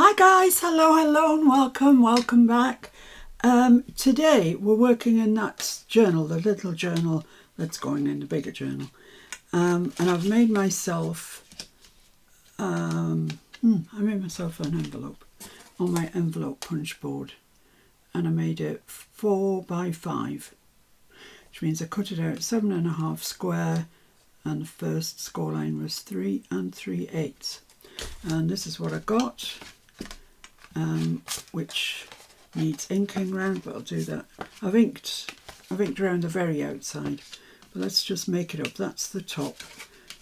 Hi guys, hello and welcome back. Today we're working in that journal, the little journal that's going in the bigger journal. And I've made myself, I made myself an envelope on my envelope punch board, and I made it 4 by 5, which means I cut it out 7.5 square, and the first score line was 3 3/8. And this is what I got. Which needs inking round, but I'll do that. I've inked around the very outside, but let's just make it up. That's the top,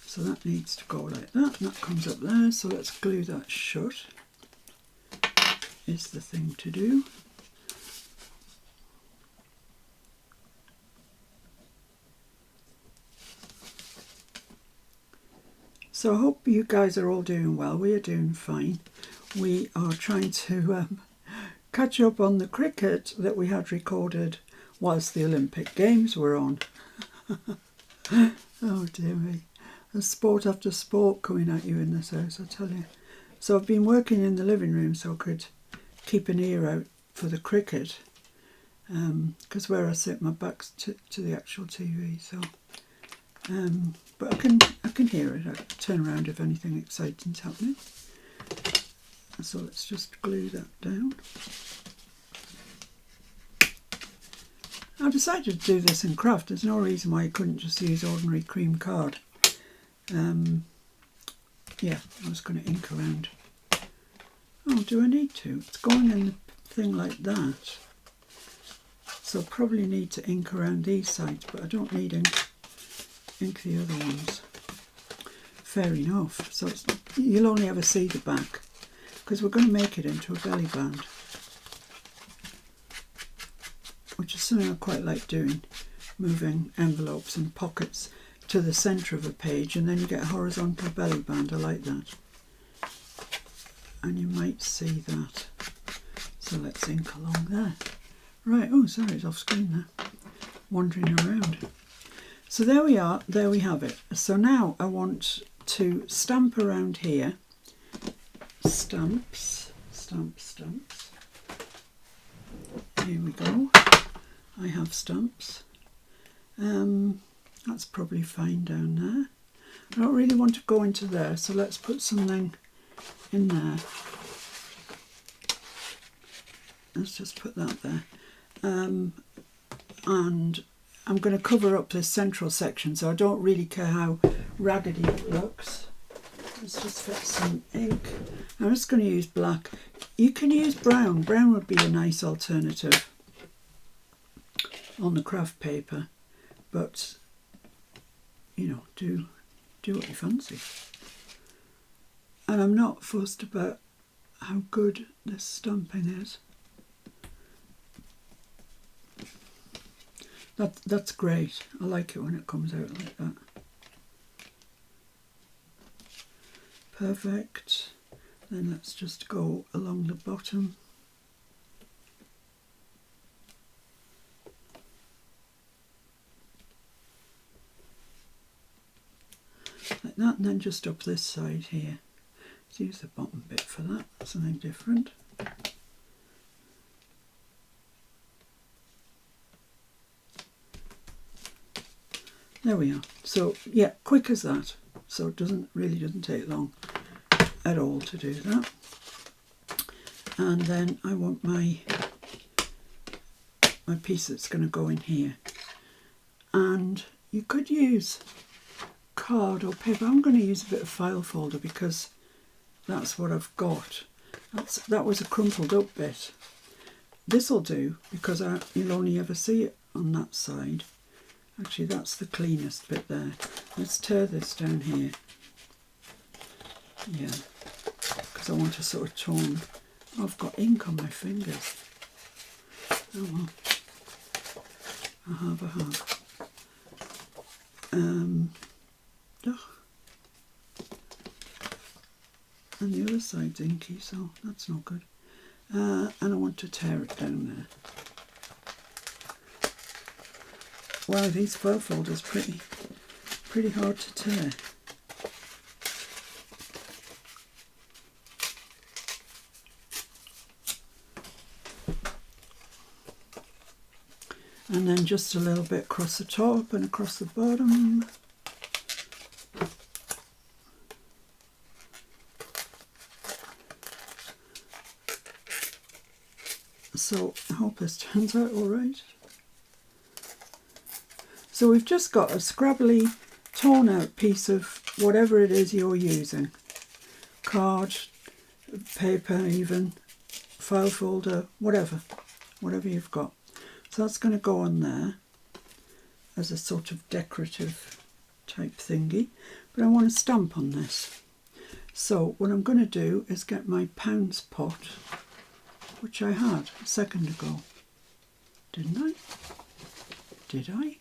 so that needs to go like that, and that comes up there, so let's glue that shut, is the thing to do. So I hope you guys are all doing well. We are doing fine. We are trying to catch up on the cricket that we had recorded whilst the Olympic Games were on. Oh dear me. There's sport after sport coming at you in this house, I tell you. So I've been working in the living room so I could keep an ear out for the cricket, because where I sit, my back's to the actual TV. So, but I can hear it. I can turn around if anything exciting's happening. So let's just glue that down. I decided to do this in craft. There's no reason why I couldn't just use ordinary cream card. Yeah, I was going to ink around. Oh, do I need to? It's going in the thing like that. So I probably need to ink around these sides, but I don't need ink the other ones. Fair enough. So you'll only ever see the back, because we're going to make it into a belly band, which is something I quite like doing, moving envelopes and pockets to the centre of a page, and then you get a horizontal belly band. I like that. And you might see that. So let's ink along there. Right, oh sorry, it's off screen there, wandering around. So there we are, there we have it. So now I want to stamp around here. Stamps. Here we go. I have stamps. That's probably fine down there. I don't really want to go into there, so let's put something in there. Let's just put that there. And I'm going to cover up this central section, so I don't really care how raggedy it looks. Let's just get some ink. I'm just going to use black. You can use brown. Brown would be a nice alternative on the craft paper, but you know, do what you fancy. And I'm not fussed about how good this stamping is. That's great. I like it when it comes out like that. Perfect. Then let's just go along the bottom. Like that, and then just up this side here. Let's use the bottom bit for that, something different. There we are. So yeah, quick as that. So it doesn't take long at all to do that. And then I want my piece that's going to go in here. And you could use card or paper. I'm going to use a bit of file folder because that's what I've got. That was a crumpled up bit. This'll do because you'll only ever see it on that side. Actually, that's the cleanest bit there. Let's tear this down here. Yeah, because I want a sort of torn. Oh, I've got ink on my fingers. Oh well. I have. And the other side's inky, so that's not good. And I want to tear it down there. Wow, these file folders pretty hard to tear. and then just a little bit across the top and across the bottom. So I hope this turns out all right. So we've just got a scrabbly, torn out piece of whatever it is you're using. Card, paper even, file folder, whatever you've got. So that's going to go on there as a sort of decorative type thingy. But I want to stamp on this. So what I'm going to do is get my pounds pot, which I had a second ago. Didn't I? Did I?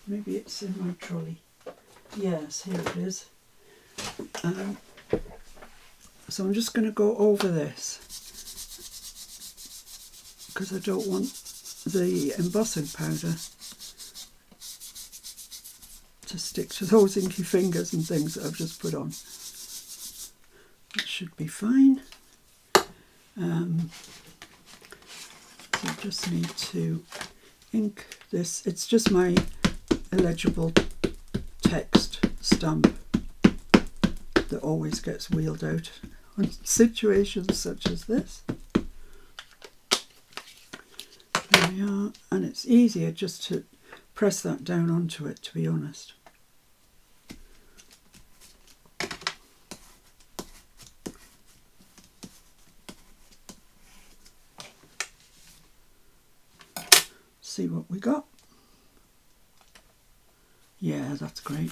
Maybe it's in my trolley. Yes, here it is. So I'm just going to go over this because I don't want the embossing powder to stick to those inky fingers and things that I've just put on. That should be fine. So I just need to ink this. It's just my illegible text stamp that always gets wheeled out on situations such as this. There we are, and it's easier just to press that down onto it, to be honest. See what we got. Yeah, that's great.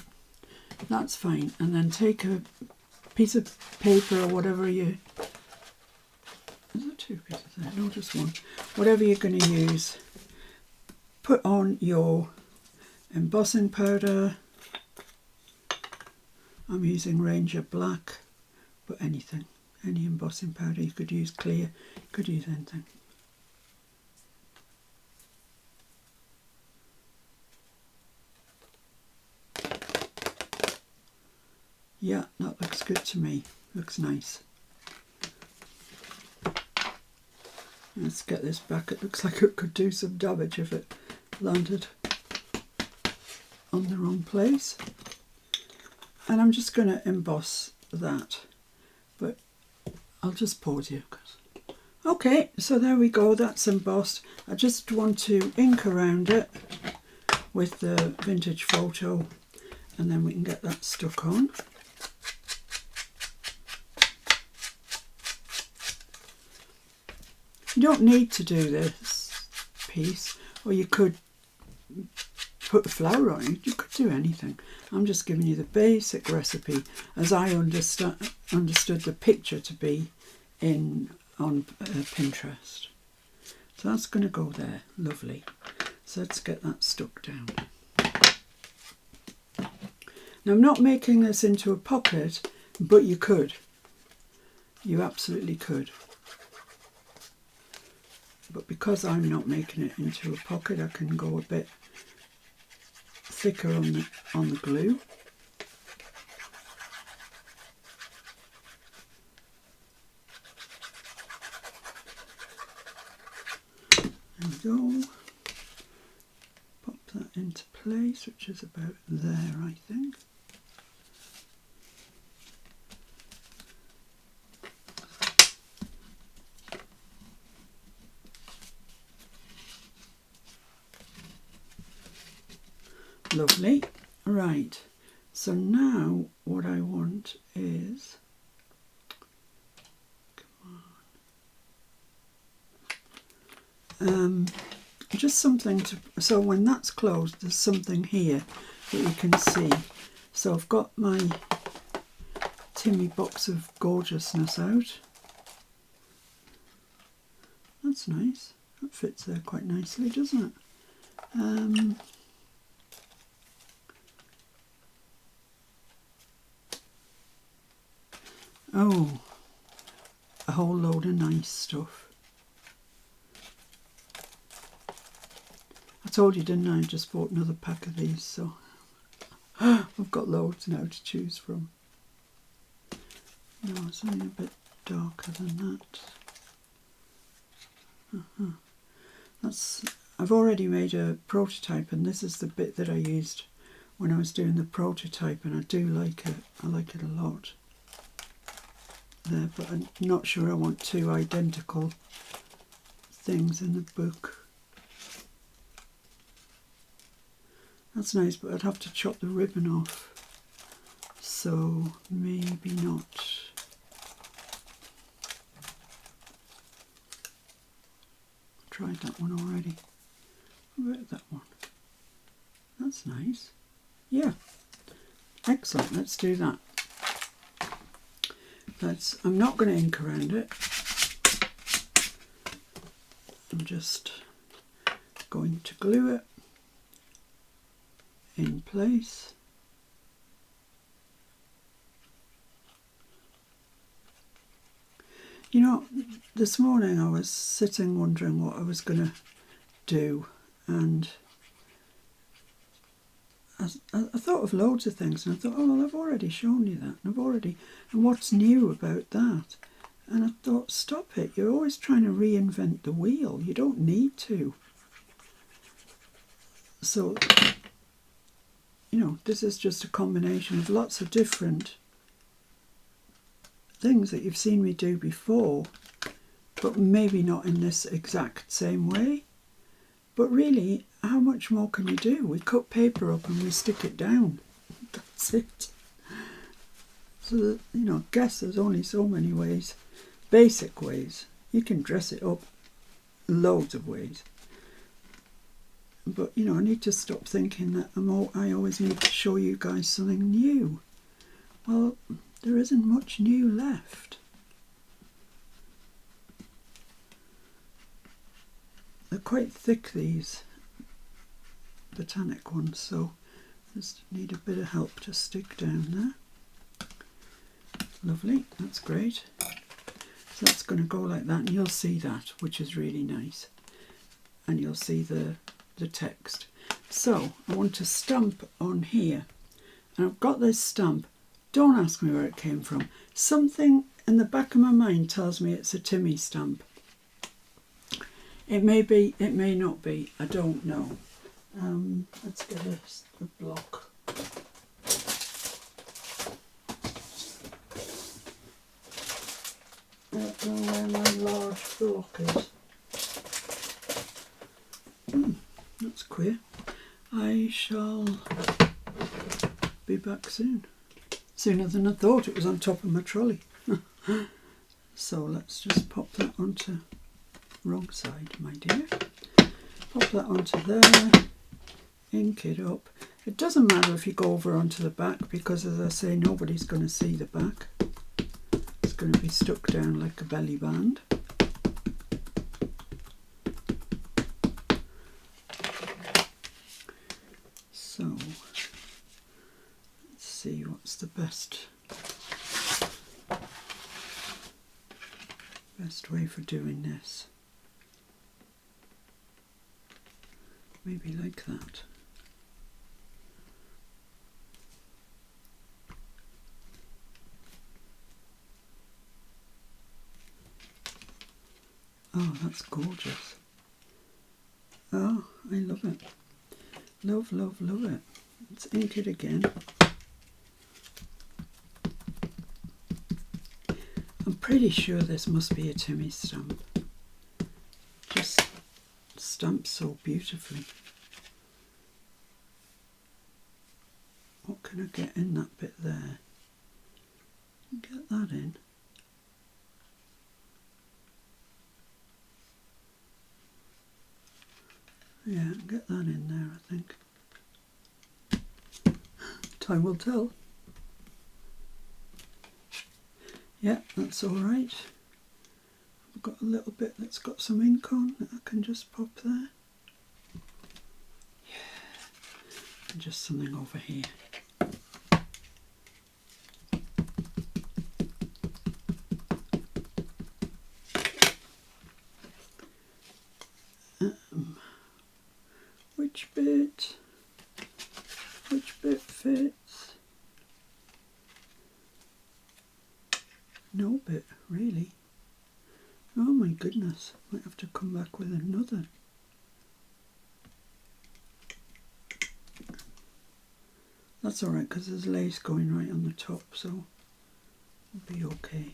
That's fine. And then take a piece of paper or whatever you... Is there two pieces there? No, just one. Whatever you're going to use. Put on your embossing powder. I'm using Ranger Black, but anything. Any embossing powder. You could use clear. You could use anything. Yeah, that looks good to me. Looks nice. Let's get this back. It looks like it could do some damage if it landed on the wrong place. And I'm just going to emboss that. But I'll just pause you. Okay, so there we go. That's embossed. I just want to ink around it with the vintage photo, and then we can get that stuck on. You don't need to do this piece, or you could put a flower on it. You could do anything. I'm just giving you the basic recipe as I understood the picture to be on Pinterest. So that's going to go there. Lovely. So let's get that stuck down. Now I'm not making this into a pocket, but you could. You absolutely could. But because I'm not making it into a pocket, I can go a bit thicker on the glue. There we go. Pop that into place, which is about there, I think. Lovely. Right, so now what I want is, just something to, so when that's closed there's something here that you can see. So I've got my Timmy box of gorgeousness out. That's nice. That fits there quite nicely, doesn't it? Oh, a whole load of nice stuff. I told you, didn't I? I just bought another pack of these, so I've got loads now to choose from. No, it's only a bit darker than that. That's I've already made a prototype, and this is the bit that I used when I was doing the prototype, and I do like it. I like it a lot there, but I'm not sure I want two identical things in the book. That's nice, but I'd have to chop the ribbon off, so maybe not. Tried that one already. What about that one? That's nice. Yeah, excellent. Let's do that. I'm not going to ink around it. I'm just going to glue it in place. You know, this morning I was sitting wondering what I was going to do, and I thought of loads of things, and I thought, oh well, I've already shown you that, and what's new about that? And I thought, stop it, you're always trying to reinvent the wheel, you don't need to. So, you know, this is just a combination of lots of different things that you've seen me do before, but maybe not in this exact same way. But really, how much more can you do? We cut paper up and we stick it down. That's it. So that, you know, I guess there's only so many ways, basic ways. You can dress it up loads of ways. But, you know, I need to stop thinking that I always need to show you guys something new. Well, there isn't much new left. They're quite thick, these botanic ones, so just need a bit of help to stick down there. Lovely, that's great. So that's going to go like that, and you'll see that, which is really nice. And you'll see the text. So I want to stamp on here, and I've got this stamp. Don't ask me where it came from. Something in the back of my mind tells me it's a Timmy stamp. It may be, it may not be, I don't know. Let's get a block. I don't know where my large block is. That's queer. I shall be back soon. Sooner than I thought. It was on top of my trolley. So let's just pop that onto wrong side, my dear. Pop that onto there, ink it up. It doesn't matter if you go over onto the back, because as I say, nobody's going to see the back. It's going to be stuck down like a belly band. So let's see what's the best way for doing this. Maybe like that. Oh, that's gorgeous. Oh, I love it. Love, love, love it. Let's ink it again. I'm pretty sure this must be a Timmy stamp. Just stamps so beautifully. What can I get in that bit there? Get that in. Yeah, get that in there, I think. Time will tell. Yeah, that's all right. I've got a little bit that's got some ink on that I can just pop there. Yeah, and just something over here. Which bit fits? No bit, really. Oh my goodness, might have to come back with another. That's all right because there's lace going right on the top, so it'll be okay.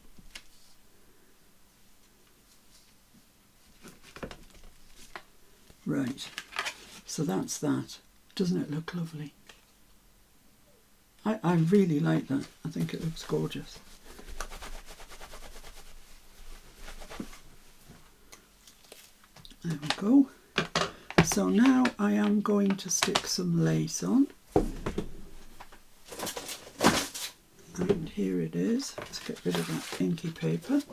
Right, so that's that. Doesn't it look lovely? I really like that. I think it looks gorgeous. There we go. So now I am going to stick some lace on. And here it is. Let's get rid of that inky paper.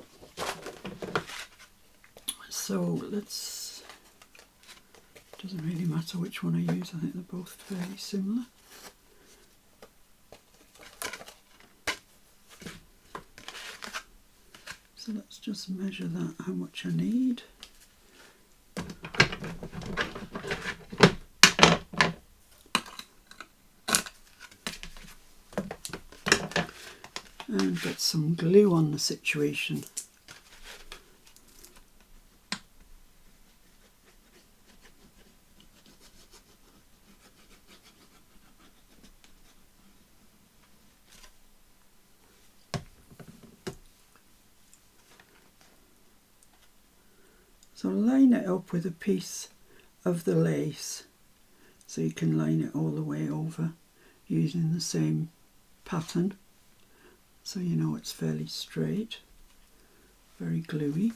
So let's, doesn't really matter which one I use, I think they're both fairly similar. So let's just measure that, how much I need. And get some glue on the situation. So line it up with a piece of the lace, so you can line it all the way over using the same pattern, so you know it's fairly straight, very gluey.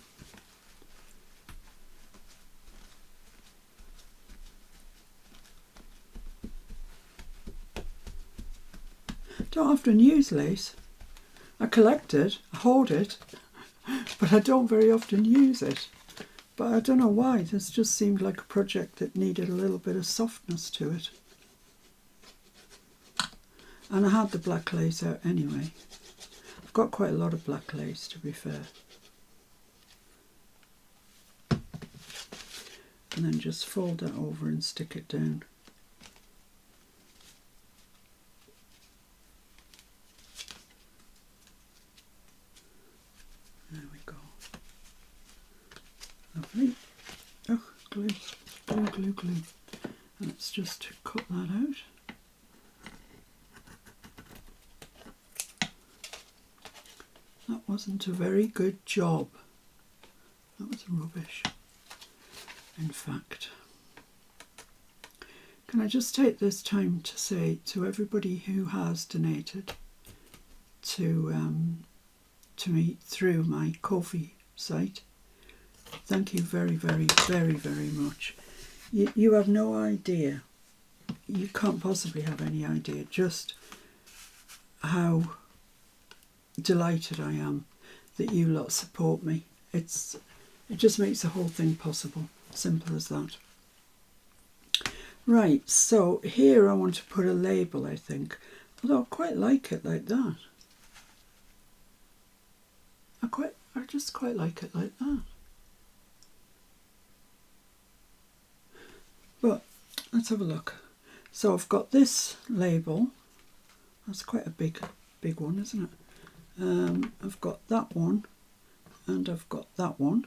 Don't often use lace. I collect it, I hoard it, but I don't very often use it. But I don't know why, this just seemed like a project that needed a little bit of softness to it. And I had the black lace out anyway. I've got quite a lot of black lace, to be fair. And then just fold that over and stick it down. There we go. Lovely. Oh, glue, glue, glue, glue. And let's just cut that out. That wasn't a very good job. That was rubbish, in fact. Can I just take this time to say to everybody who has donated to me through my Ko-fi site, thank you very, very, very, very much. You have no idea, you can't possibly have any idea just how delighted I am that you lot support me. It just makes the whole thing possible. Simple as that. Right, so here I want to put a label, I think. Although I quite like it like that. I just quite like it like that. But let's have a look. So I've got this label. That's quite a big one, isn't it? I've got that one, and I've got that one.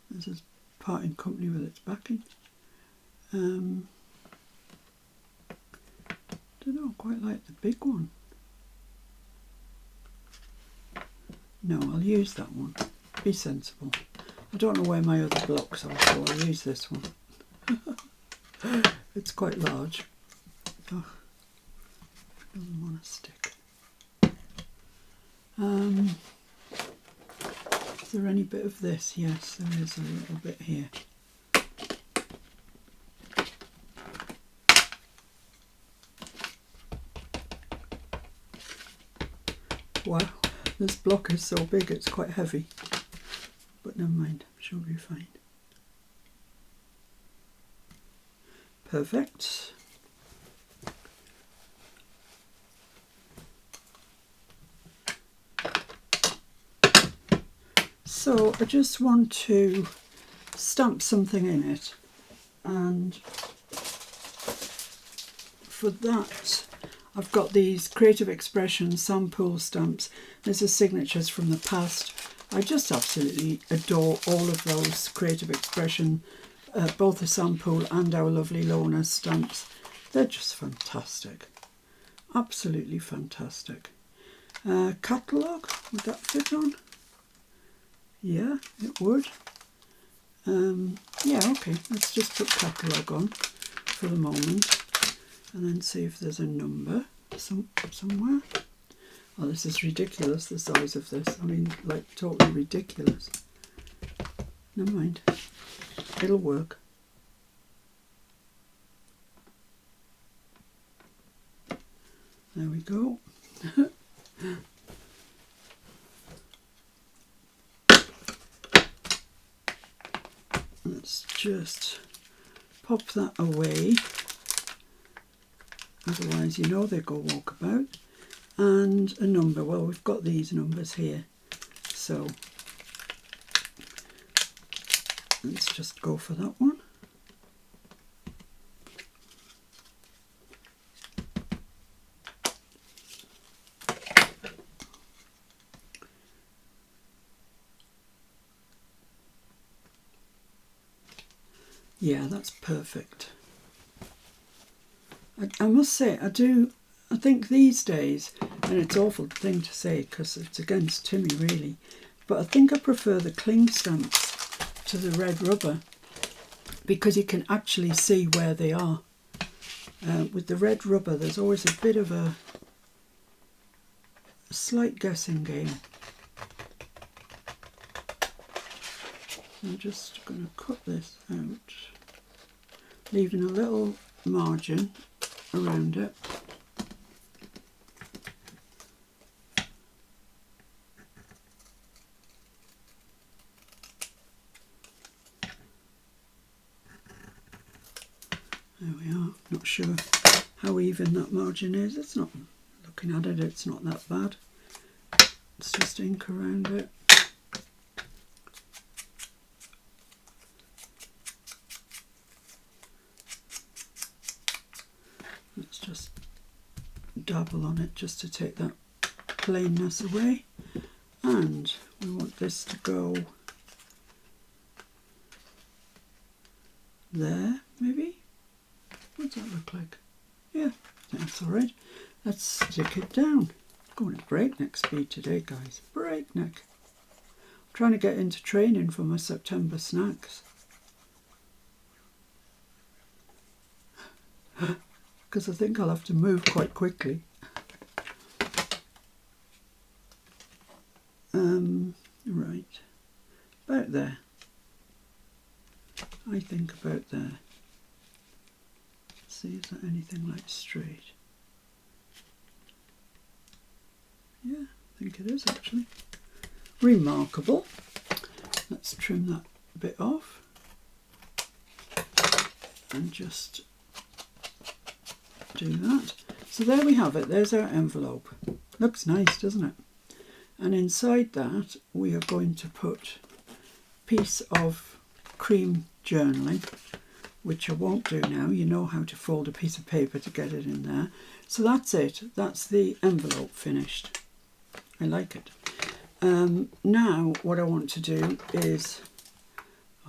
This is parting company with its backing. Don't know, I quite like the big one. No, I'll use that one. Be sensible. I don't know where my other blocks are, so I'll use this one. It's quite large. Oh, doesn't want to stick. Is there any bit of this? Yes, there is a little bit here. Wow, this block is so big it's quite heavy. But never mind, I'm sure we'll be fine. Perfect. So I just want to stamp something in it, and for that I've got these Creative Expression sample stamps. These are signatures from the past. I just absolutely adore all of those Creative Expression, both the sample and our lovely Lorna stamps. They're just fantastic. Absolutely fantastic. Catalogue, would that fit on? Yeah, it would. Yeah, okay, let's just put catalogue on for the moment and then see if there's a number somewhere. Oh, this is ridiculous, the size of this. I mean, like, totally ridiculous. Never mind. It'll work. There we go. Let's just pop that away. Otherwise, you know they go walkabout. And a number. Well, we've got these numbers here. So let's just go for that one. Yeah, that's perfect. I must say, I think these days, and it's an awful thing to say because it's against Timmy really, but I think I prefer the cling stamps to the red rubber because you can actually see where they are. With the red rubber, there's always a bit of a slight guessing game. I'm just going to cut this out, leaving a little margin around it. There we are. Not sure how even that margin is. It's not, looking at it, it's not that bad. It's just ink around it. Let's just dabble on it just to take that plainness away. And we want this to go there, maybe? What does that look like? Yeah, that's alright. Let's stick it down. Going at breakneck speed today, guys. Breakneck. I'm trying to get into training for my September snacks. Because I think I'll have to move quite quickly. Right. About there. I think about there. See, is that anything like straight? Yeah, I think it is actually. Remarkable. Let's trim that bit off and just do that. So there we have it. There's our envelope. Looks nice, doesn't it? And inside that we are going to put a piece of cream journaling, which I won't do now. You know how to fold a piece of paper to get it in there. So that's it. That's the envelope finished. I like it. Now what I want to do is,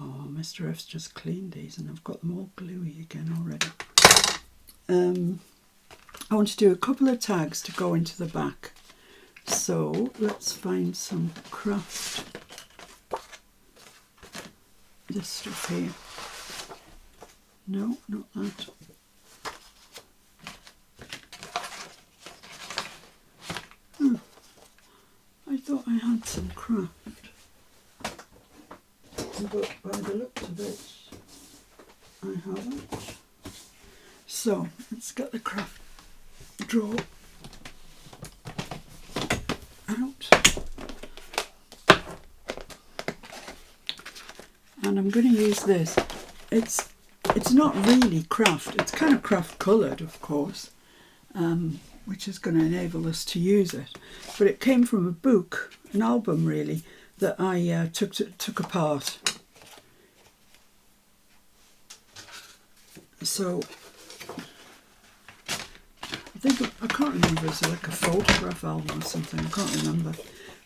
oh, Mr. F's just cleaned these and I've got them all gluey again already. I want to do a couple of tags to go into the back. So let's find some craft. This stuff here. No, not that. I thought I had some craft, but by the looks of it, I haven't. So let's get the craft drawer out. And I'm going to use this. It's not really craft, it's kind of craft coloured, of course, which is going to enable us to use it. But it came from a book, an album really, that I took apart. So I can't remember, it's like a photograph album or something, I can't remember.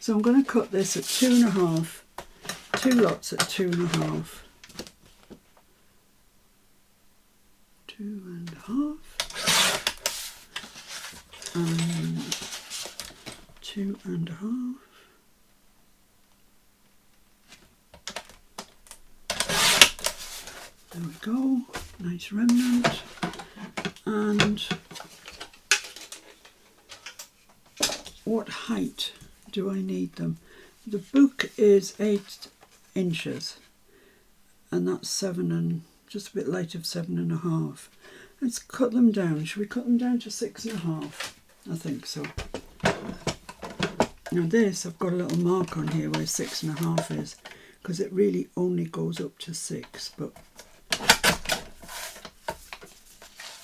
So I'm going to cut this at 2.5, 2 lots at 2.5. 2.5. and 2.5. There we go, nice remnant. And what height do I need them? The book is 8 inches, and that's 7 and just a bit light of 7.5. Let's cut them down. Should we cut them down to 6.5? I think so. Now this, I've got a little mark on here where 6.5 is, because it really only goes up to 6, but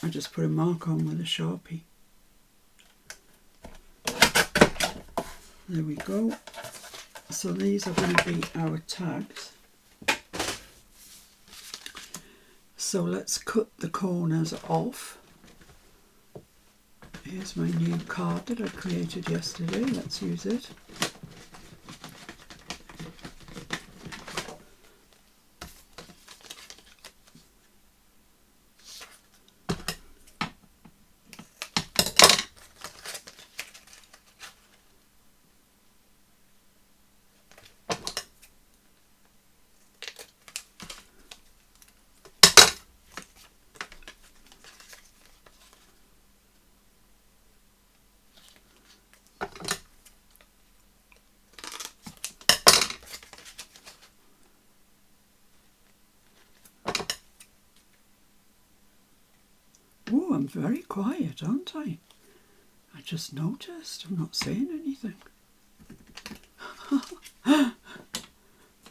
I just put a mark on with a Sharpie. There we go. So these are going to be our tags. So let's cut the corners off. Here's my new card that I created yesterday. Let's use it. Oh, I'm very quiet, aren't I? I just noticed. I'm not saying anything.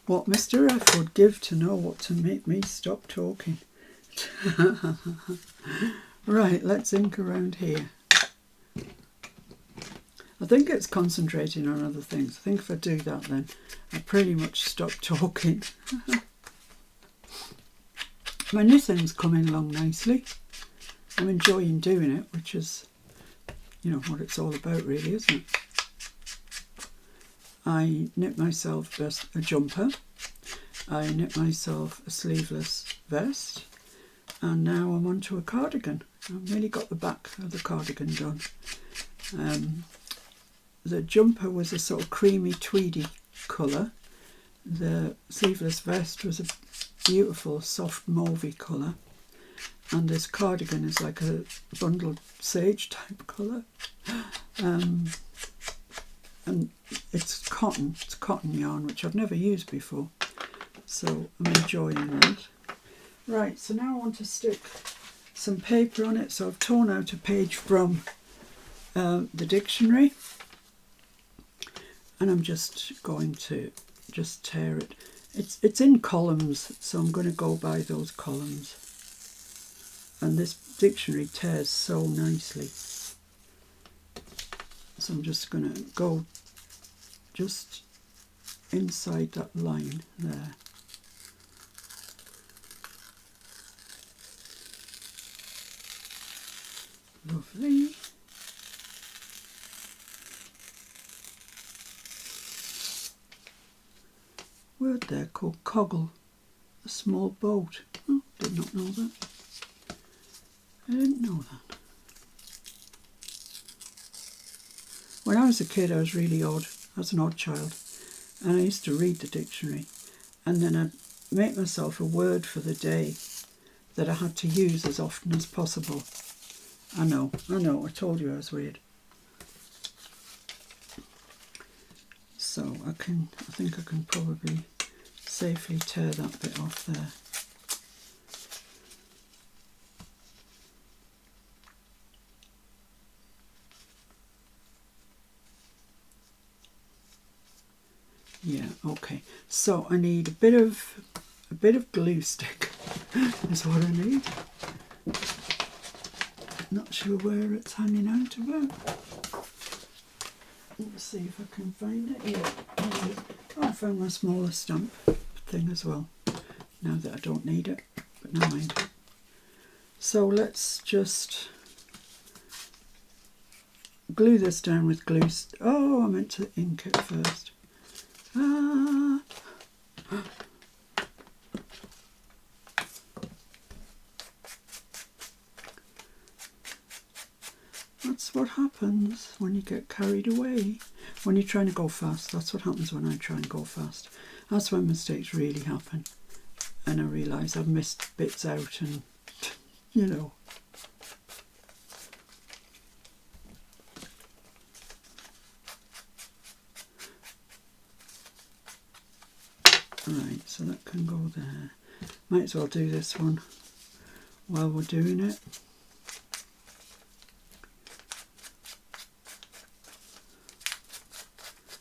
What Mr. F would give to know what to make me stop talking. Right, let's ink around here. I think it's concentrating on other things. I think if I do that, then I pretty much stop talking. My knitting's coming along nicely. I'm enjoying doing it, which is, you know, what it's all about really, isn't it? I knit myself a jumper, I knit myself a sleeveless vest, and now I'm on to a cardigan. I've nearly got the back of the cardigan done. The jumper was a sort of creamy tweedy colour. The sleeveless vest was a beautiful soft mauvey colour. And this cardigan is like a bundled sage type colour. And it's cotton yarn, which I've never used before. So I'm enjoying that. Right, so now I want to stick some paper on it. So I've torn out a page from the dictionary. And I'm just going to just tear it. It's in columns, so I'm going to go by those columns. And this dictionary tears so nicely. So I'm just going to go just inside that line there. Lovely. Word there called coggle, a small boat. Oh, did not know that. I didn't know that. When I was a kid, I was really odd. I was an odd child. And I used to read the dictionary. And then I'd make myself a word for the day that I had to use as often as possible. I know, I told you I was weird. So I think I can probably safely tear that bit off there. Yeah, okay. So I need a bit of glue stick is what I need. Not sure where it's hanging out about. Let's see if I can find it. Yeah. Oh, I found my smaller stamp thing as well. Now that I don't need it, but never mind. So let's just glue this down with glue. Oh, I meant to ink it first. Ah. That's what happens when you get carried away. When you're trying to go fast, that's what happens when I try and go fast. That's when mistakes really happen. And I realise I've missed bits out and, you know. Right, so that can go there. Might as well do this one while we're doing it.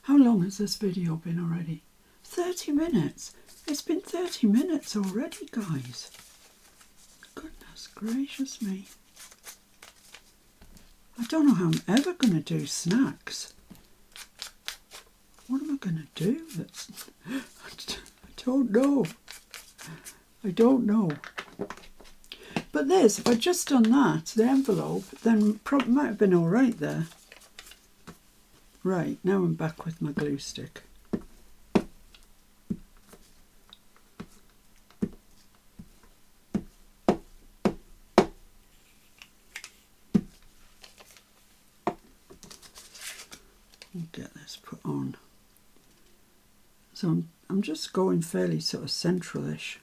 How long has this video been already? 30 minutes. It's been 30 minutes already, guys. Goodness gracious me. I don't know how I'm ever going to do snacks. What am I going to do? I don't know. I don't know. But this, if I'd just done that, the envelope, then probably might have been all right there. Right, now I'm back with my glue stick. Get this put on. So I'm just going fairly sort of central-ish.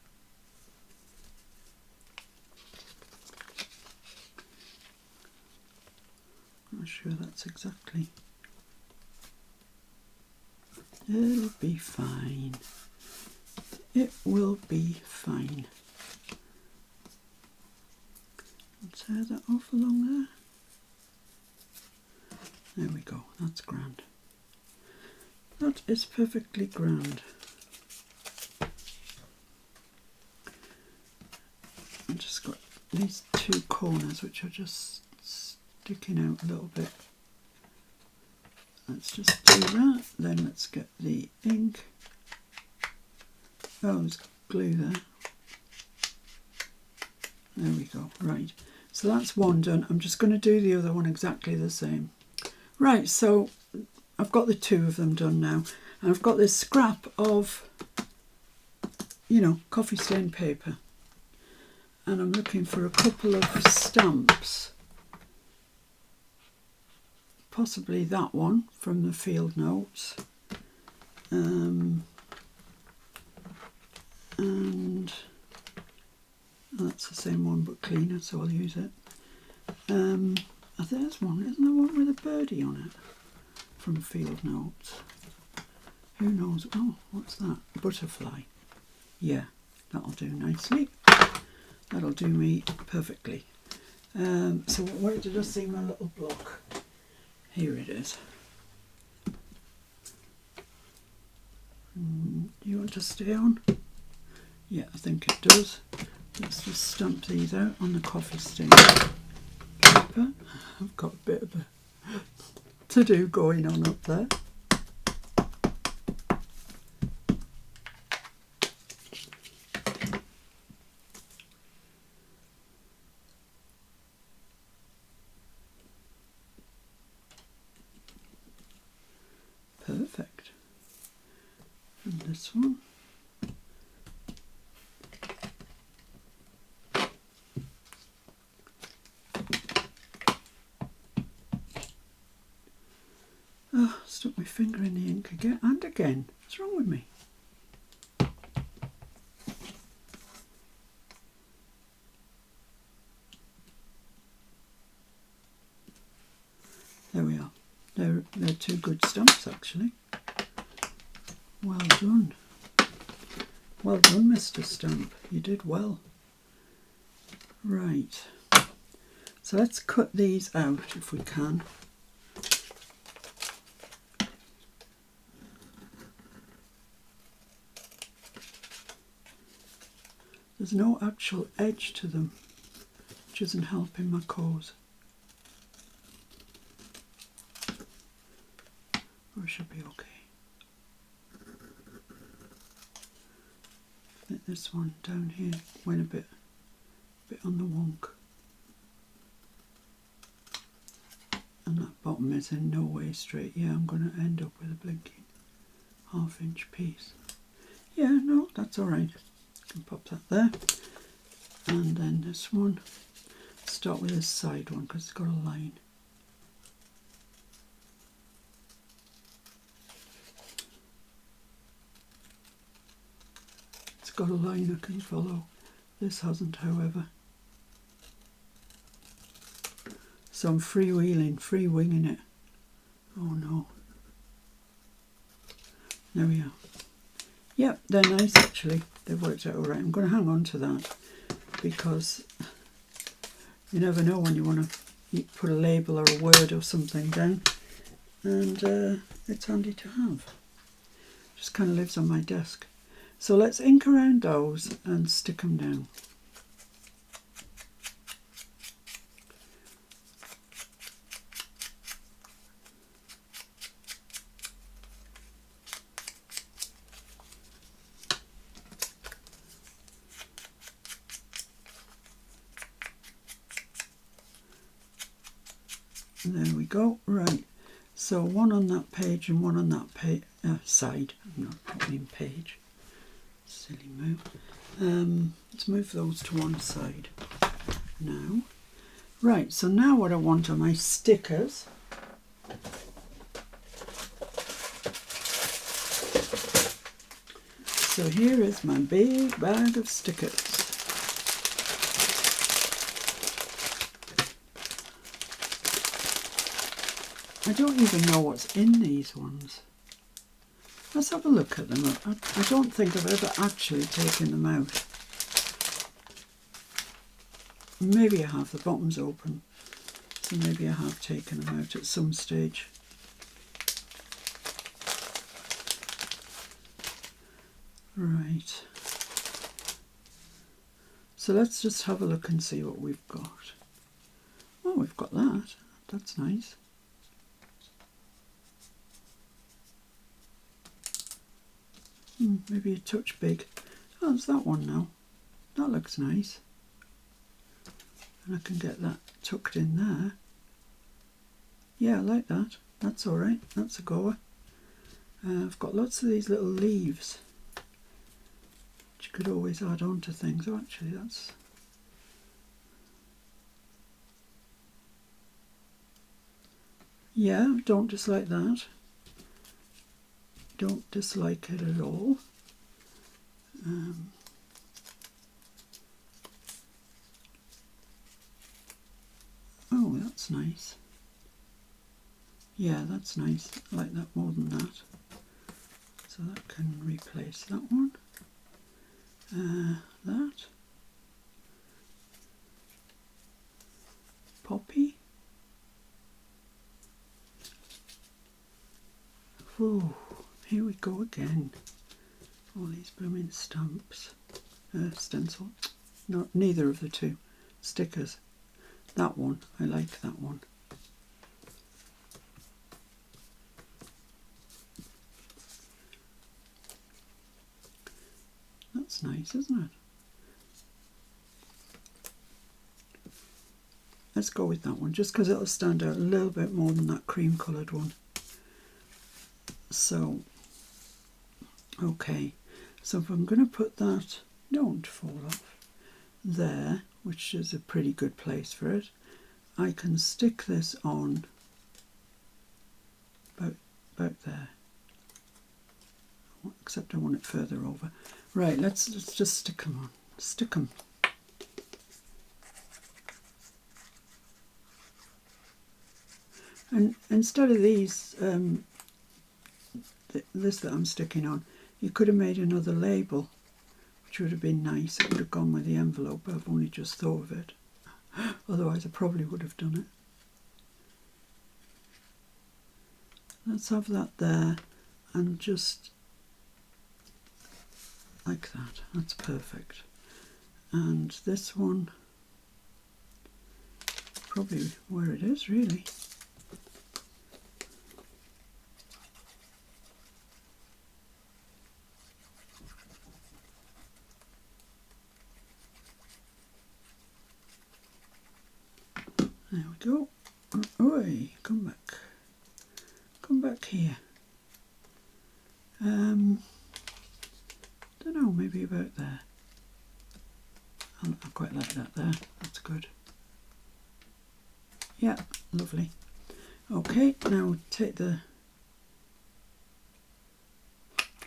Not sure that's exactly. It'll be fine. It will be fine. Let's tear that off along there. There we go, that's grand. That is perfectly grand. I've just got these two corners which are just sticking out a little bit. Let's just do that, then let's get the ink. Oh, there's glue there. There we go, right. So that's one done. I'm just going to do the other one exactly the same. Right, so I've got the two of them done now. And I've got this scrap of, you know, coffee stain paper. And I'm looking for a couple of stamps. Possibly that one from the field notes. And that's the same one but cleaner, so I'll use it. There's one, isn't there one with a birdie on it? From field notes. Who knows? Oh, what's that? Butterfly. Yeah, that'll do nicely. That'll do me perfectly. So where did I see my little block? Here it is. Do you want to stay on? Yeah, I think it does. Let's just stamp these out on the coffee stain paper. I've got a bit of a to-do going on up there. Perfect. And this one. Oh, stuck my finger in the ink again and again. What's wrong with me? There we are. They're two good stamps actually. Well done. Well done, Mr. Stamp. You did well. Right. So let's cut these out if we can. There's no actual edge to them, which isn't helping my cause. Or it should be okay. I think this one down here went a bit on the wonk. And that bottom is in no way straight. Yeah, I'm going to end up with a blinking half-inch piece. Yeah, no, that's alright. Can pop that there. And then this one. Start with this side one because it's got a line. got a line I can follow. This hasn't, however. So I'm free-winging it. Oh no. There we are. Yep, they're nice actually. They've worked out all right. I'm going to hang on to that because you never know when you want to put a label or a word or something down, and it's handy to have. Just kind of lives on my desk. So let's ink around those and stick them down. There we go. Right, so one on that page and one on that side. I'm not putting page. Silly move. Let's move those to one side now. Right, so now what I want are my stickers. So here is my big bag of stickers. I don't even know what's in these ones. Let's have a look at them. I don't think I've ever actually taken them out. Maybe I have, the bottom's open. So maybe I have taken them out at some stage. Right. So let's just have a look and see what we've got. Oh, we've got that. That's nice. Maybe a touch big. Oh, there's that one now. That looks nice. And I can get that tucked in there. Yeah, I like that. That's all right. That's a goer. I've got lots of these little leaves, which you could always add on to things. Oh, actually, that's... Yeah, don't dislike that. Don't dislike it at all. Oh, that's nice. Yeah, that's nice. I like that more than that. So that can replace that one. That. Poppy. Oh, here we go again. All these blooming stamps. Stencil. No, neither of the two. Stickers. That one. I like that one. That's nice, isn't it? Let's go with that one, just because it'll stand out a little bit more than that cream coloured one. So, okay. So if I'm going to put that, don't fall off, there, which is a pretty good place for it, I can stick this on about there. Except I want it further over. Right, let's just stick them on. Stick them. And instead of these, this that I'm sticking on, you could have made another label, which would have been nice. It would have gone with the envelope, but I've only just thought of it. Otherwise I probably would have done it. Let's have that there, and just like that. That's perfect. And this one, probably where it is really. There we go. Oi, come back. Come back here. Don't know, maybe about there. I quite like that there. That's good. Yeah, lovely. Okay, now take the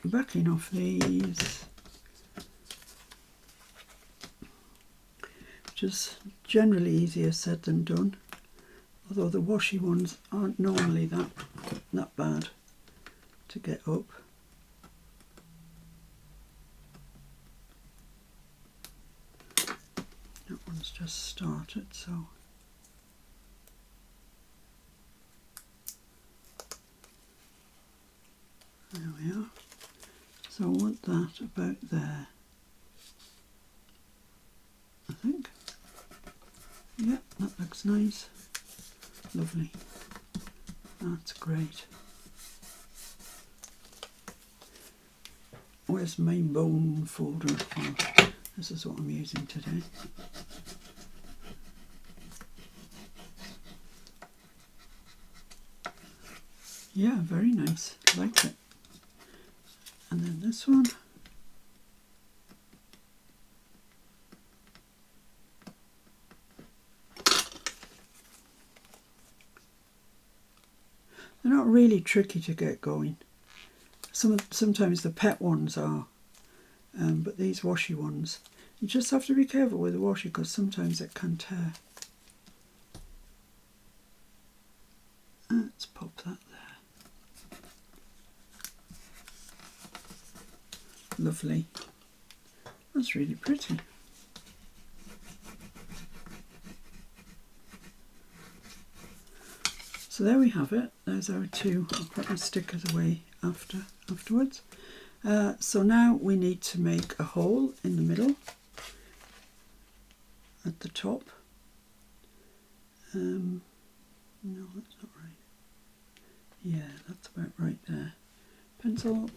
backing off these. is generally easier said than done, although the washy ones aren't normally that bad to get up. That one's just started, so there we are. So I want that about there, I think. Yeah, that looks nice. Lovely. That's great. Where's my bone folder? Oh, this is what I'm using today. Yeah, very nice. Like it. And then this one. They're not really tricky to get going. Sometimes the pet ones are, but these washy ones, you just have to be careful with the washy because sometimes it can tear. Let's pop that there. Lovely. That's really pretty. So there we have it. There's our two. I'll put my stickers away afterwards. So now we need to make a hole in the middle at the top. No, that's not right. Yeah, that's about right there. Pencil,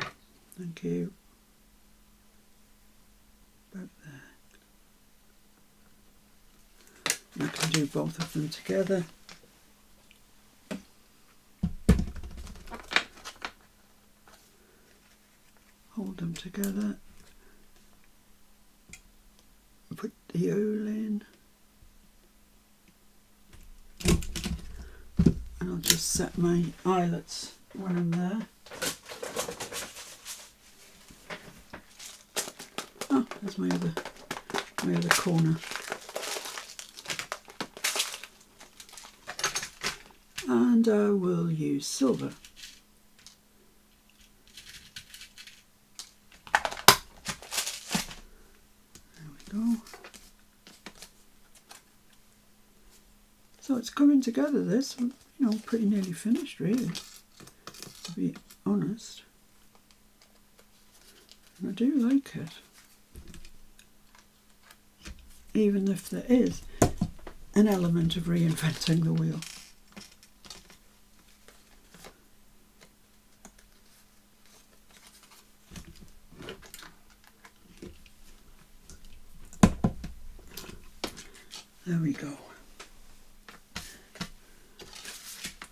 thank you. About there. And I can do both of them together. Hold them together. Put the hole in. And I'll just set my eyelets when I'm there. Oh, there's my other corner. And I will use silver. Go. So it's coming together, this, you know, pretty nearly finished really, to be honest. And I do like it, even if there is an element of reinventing the wheel. There we go.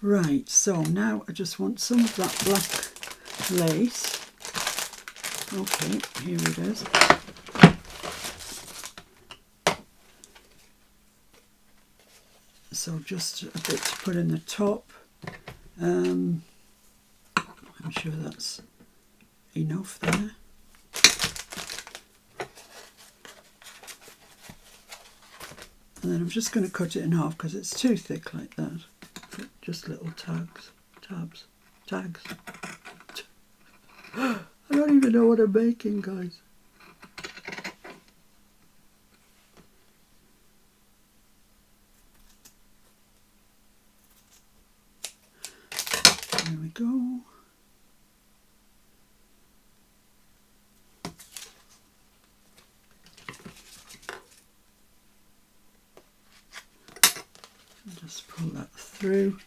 Right, so now I just want some of that black lace. Okay, here it is. So just a bit to put in the top. I'm sure that's enough there. And then I'm just going to cut it in half because it's too thick like that. Just little tabs. I don't even know what I'm making, guys. There we go. Just pull that through,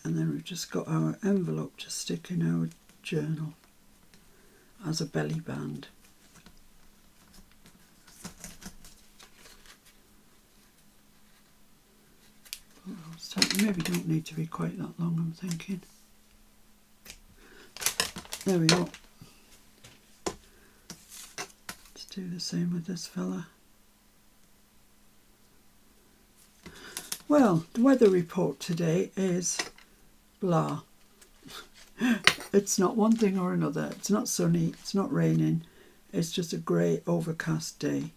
and then we've just got our envelope to stick in our journal as a belly band. Maybe don't need to be quite that long, I'm thinking. There we go. Let's do the same with this fella. Well, the weather report today is blah. It's not one thing or another. It's not sunny, it's not raining. It's just a grey, overcast day.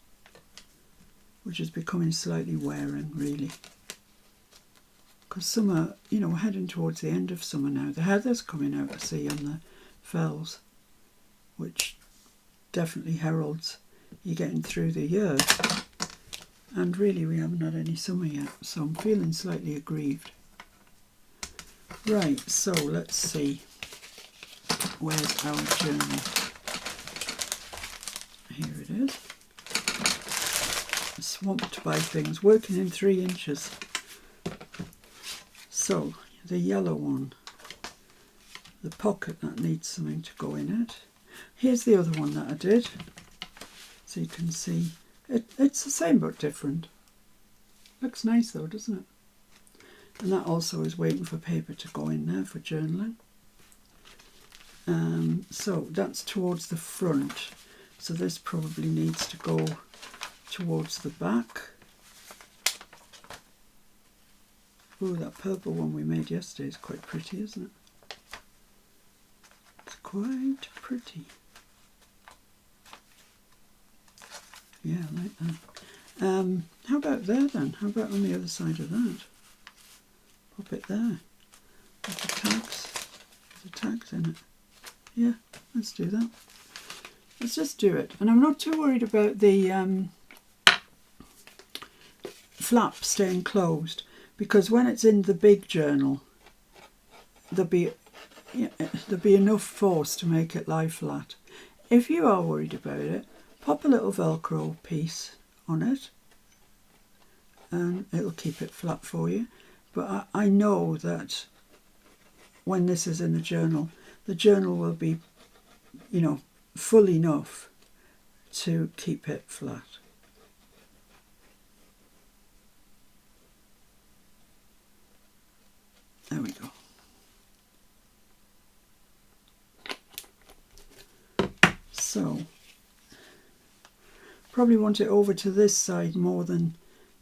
which is becoming slightly wearing, really. Because summer, you know, we're heading towards the end of summer now. The heather's coming out, I see, on the fells, which definitely heralds you getting through the year. And really, we haven't had any summer yet, so I'm feeling slightly aggrieved. Right, so let's see. Where's our journal? Here it is. Swamped by things, working in 3 inches. So, the yellow one, the pocket that needs something to go in it. Here's the other one that I did. So you can see, it's the same but different. Looks nice though, doesn't it? And that also is waiting for paper to go in there for journaling. So that's towards the front. So this probably needs to go towards the back. Ooh, that purple one we made yesterday is quite pretty, isn't it? It's quite pretty. Yeah, I like that. How about there then? How about on the other side of that? Pop it there. With the tags. The tags in it. Yeah, let's do that. Let's just do it. And I'm not too worried about the flap staying closed, because when it's in the big journal, there'll be enough force to make it lie flat. If you are worried about it, pop a little Velcro piece on it and it'll keep it flat for you. But I know that when this is in the journal will be, you know, full enough to keep it flat. There we go. So, probably want it over to this side more than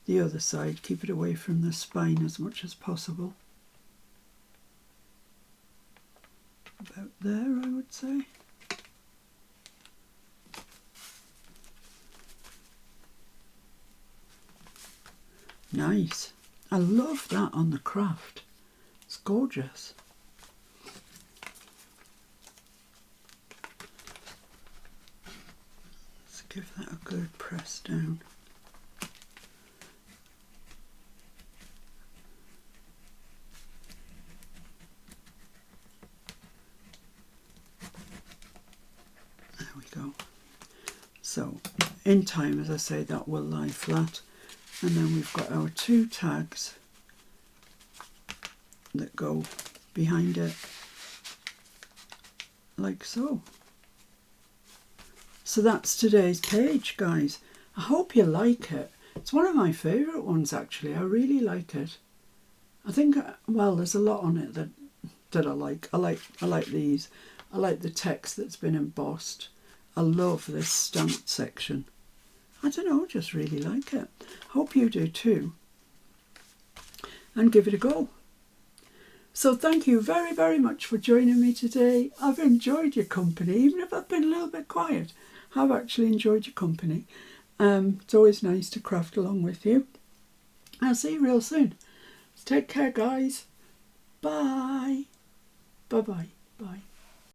the other side. Keep it away from the spine as much as possible. About there, I would say. Nice. I love that on the craft. It's gorgeous. Let's give that a good press down. There we go. So, in time, as I say, that will lie flat. And then we've got our 2 tags that go behind it, like so. So that's today's page, guys. I hope you like it. It's one of my favourite ones, actually. I really like it. I think, well, there's a lot on it that I like. I like these. I like the text that's been embossed. I love this stamped section. I don't know, just really like it. Hope you do too. And give it a go. So thank you very, very much for joining me today. I've enjoyed your company, even if I've been a little bit quiet. I've actually enjoyed your company. It's always nice to craft along with you. I'll see you real soon. Take care, guys. Bye. Bye-bye. Bye.